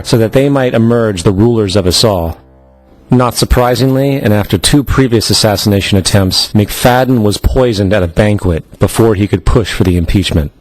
so that they might emerge the rulers of us all. Not surprisingly, and after 2 previous assassination attempts, McFadden was poisoned at a banquet before he could push for the impeachment.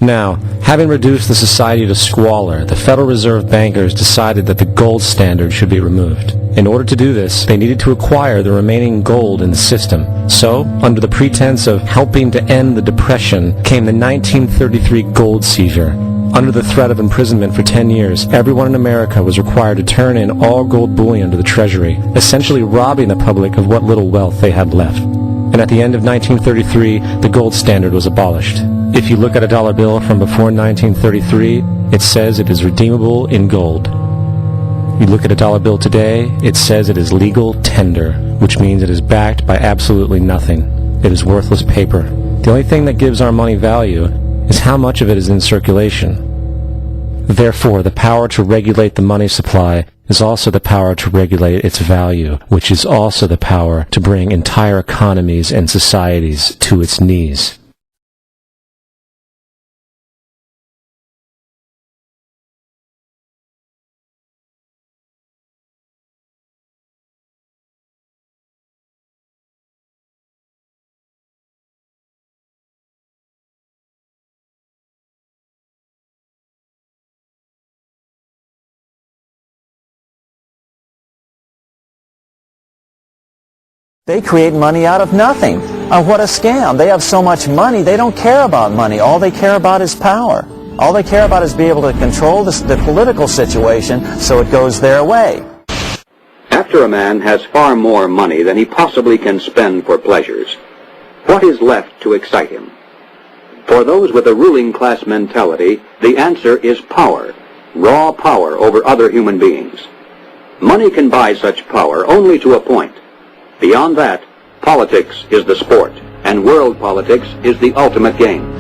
Now, having reduced the society to squalor, the Federal Reserve bankers decided that the gold standard should be removed. In order to do this, they needed to acquire the remaining gold in the system. So, under the pretense of helping to end the Depression, came the 1933 gold seizure. Under the threat of imprisonment for 10 years, everyone in America was required to turn in all gold bullion to the Treasury, essentially robbing the public of what little wealth they had left. And at the end of 1933, the gold standard was abolished. If you look at a dollar bill from before 1933, it says it is redeemable in gold. You look at a dollar bill today, it says it is legal tender, which means it is backed by absolutely nothing. It is worthless paper. The only thing that gives our money value is how much of it is in circulation. Therefore, the power to regulate the money supply is also the power to regulate its value, which is also the power to bring entire economies and societies to its knees. They create money out of nothing. What a scam. They have so much money, they don't care about money. All they care about is power. All they care about is being able to control the political situation so it goes their way. After a man has far more money than he possibly can spend for pleasures, what is left to excite him? For those with a ruling class mentality, the answer is power, raw power over other human beings. Money can buy such power only to a point. Beyond that, politics is the sport, and world politics is the ultimate game.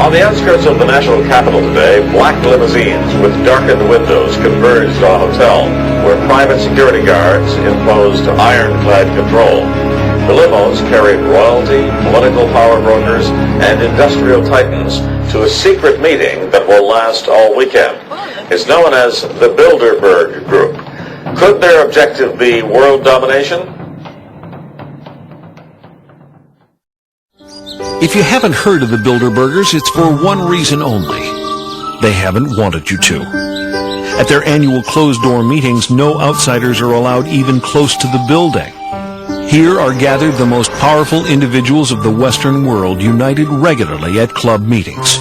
On the outskirts of the national capital today, black limousines with darkened windows converged on a hotel where private security guards imposed ironclad control. The limos carried royalty, political power brokers, and industrial titans to a secret meeting that will last all weekend. It's known as the Bilderberg Group. Could their objective be world domination? If you haven't heard of the Bilderbergers, it's for one reason only. They haven't wanted you to. At their annual closed-door meetings, no outsiders are allowed even close to the building. Here are gathered the most powerful individuals of the Western world, united regularly at club meetings.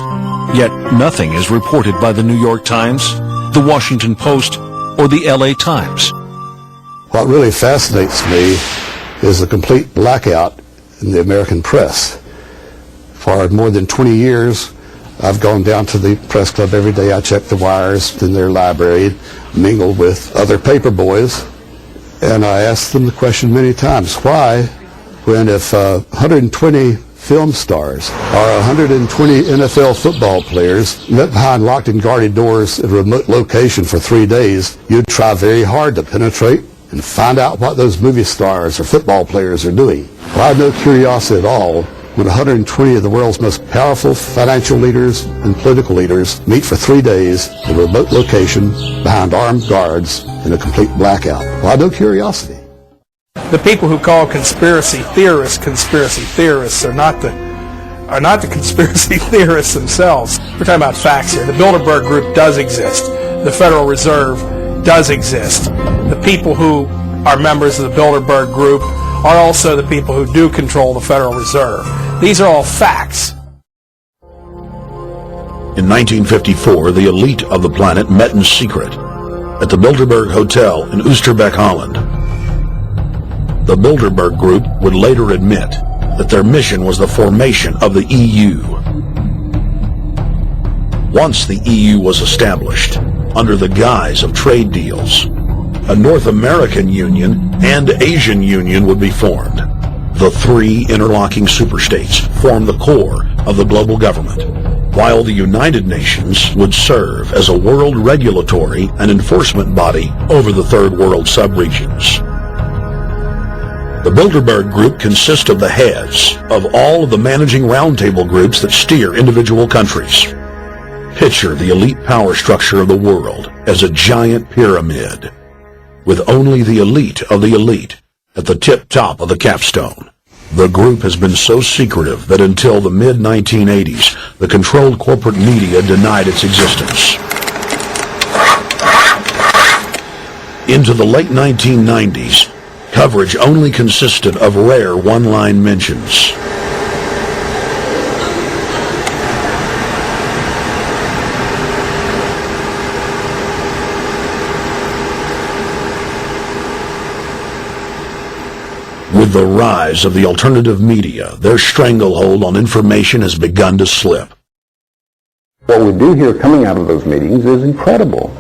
Yet nothing is reported by the New York Times, the Washington Post, or the LA Times. What really fascinates me is the complete blackout in the American press. For more than 20 years, I've gone down to the press club every day. I check the wires in their library, mingle with other paper boys, and I asked them the question many times, why, when if 120 film stars or 120 NFL football players met behind locked and guarded doors at a remote location for 3 days, you'd try very hard to penetrate and find out what those movie stars or football players are doing. Well, I have no curiosity at all when 120 of the world's most powerful financial leaders and political leaders meet for 3 days in a remote location behind armed guards in a complete blackout. Well, I have no curiosity. The people who call conspiracy theorists are not the conspiracy theorists themselves. We're talking about facts here. The Bilderberg Group does exist. The Federal Reserve does exist. The people who are members of the Bilderberg Group are also the people who do control the Federal Reserve. These are all facts. In 1954, the elite of the planet met in secret at the Bilderberg Hotel in Oosterbeek, Holland. The Bilderberg Group would later admit that their mission was the formation of the EU. Once the EU was established, under the guise of trade deals, a North American Union and Asian Union would be formed. The three interlocking superstates form the core of the global government, while the United Nations would serve as a world regulatory and enforcement body over the Third World subregions. The Bilderberg Group consists of the heads of all of the managing roundtable groups that steer individual countries. Picture the elite power structure of the world as a giant pyramid, with only the elite of the elite at the tip-top of the capstone. The group has been so secretive that until the mid-1980s, the controlled corporate media denied its existence. Into the late 1990s, coverage only consisted of rare one-line mentions. With the rise of the alternative media, their stranglehold on information has begun to slip. What we do hear coming out of those meetings is incredible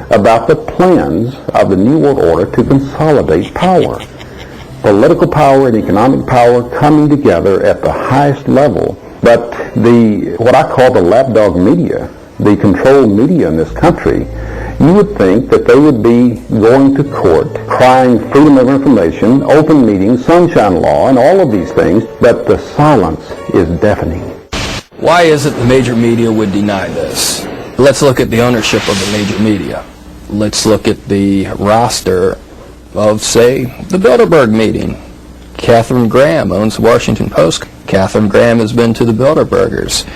about the plans of the New World Order to consolidate power. Political power and economic power coming together at the highest level. But what I call the lapdog media, the controlled media in this country, you would think that they would be going to court, crying freedom of information, open meetings, sunshine law, and all of these things, but the silence is deafening. Why is it the major media would deny this? Let's look at the ownership of the major media. Let's look at the roster of, say, the Bilderberg meeting. Katharine Graham owns the Washington Post. Katharine Graham has been to the Bilderbergers.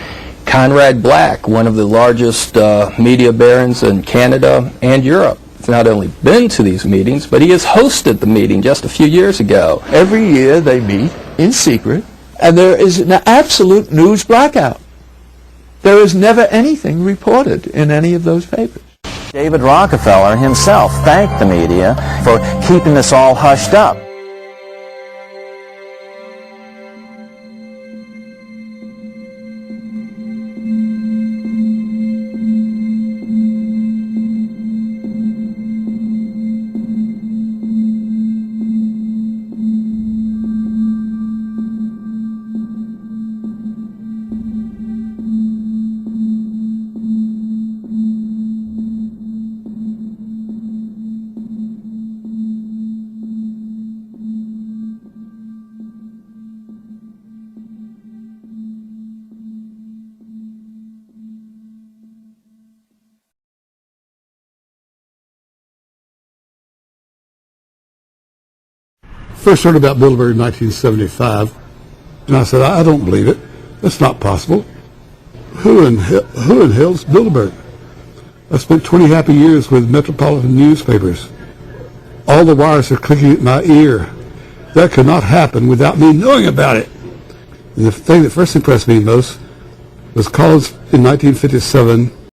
Conrad Black, one of the largest media barons in Canada and Europe, has not only been to these meetings, but he has hosted the meeting just a few years ago. Every year they meet in secret, and there is an absolute news blackout. There is never anything reported in any of those papers. David Rockefeller himself thanked the media for keeping this all hushed up. First heard about Bilderberg in 1975, and I said, I don't believe it. That's not possible. Who in hell's Bilderberg? I spent 20 happy years with metropolitan newspapers. All the wires are clicking at my ear. That could not happen without me knowing about it. And the thing that first impressed me most was Collins in 1957